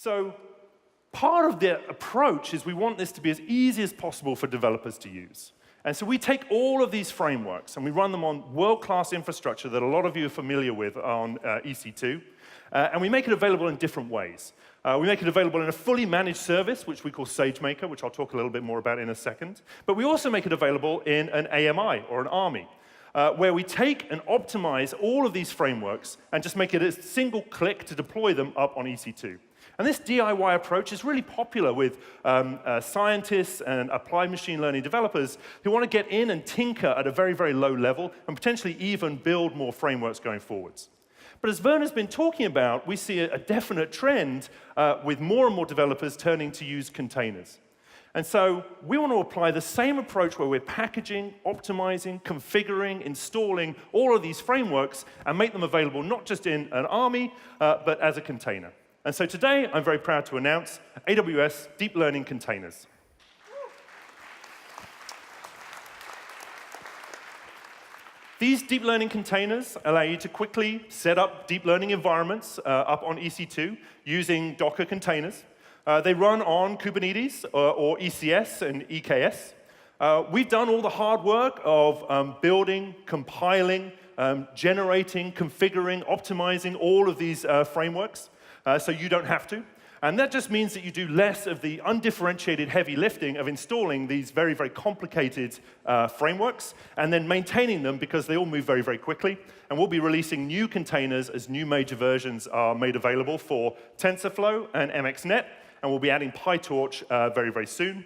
So part of the approach is we want this to be as easy as possible for developers to use. And so we take all of these frameworks and we run them on world-class infrastructure that a lot of you are familiar with on EC2, and we make it available in different ways. We make it available in a fully managed service, which we call SageMaker, which I'll talk a little bit more about in a second. But we also make it available in an AMI, or an ARMY, where we take and optimize all of these frameworks and just make it a single click to deploy them up on EC2. And this DIY approach is really popular with scientists and applied machine learning developers who want to get in and tinker at a very, very low level and potentially even build more frameworks going forwards. But as Werner's been talking about, we see a definite trend with more and more developers turning to use containers. And so we want to apply the same approach where we're packaging, optimizing, configuring, installing all of these frameworks and make them available not just in an army, but as a container. And so today, I'm very proud to announce AWS Deep Learning Containers. These deep learning containers allow you to quickly set up deep learning environments up on EC2 using Docker containers. They run on Kubernetes or ECS and EKS. We've done all the hard work of building, compiling, generating, configuring, optimizing all of these frameworks. So you don't have to. And that just means that you do less of the undifferentiated heavy lifting of installing these very, very complicated frameworks and then maintaining them because they all move very, very quickly. And we'll be releasing new containers as new major versions are made available for TensorFlow and MXNet. And we'll be adding PyTorch very, very soon.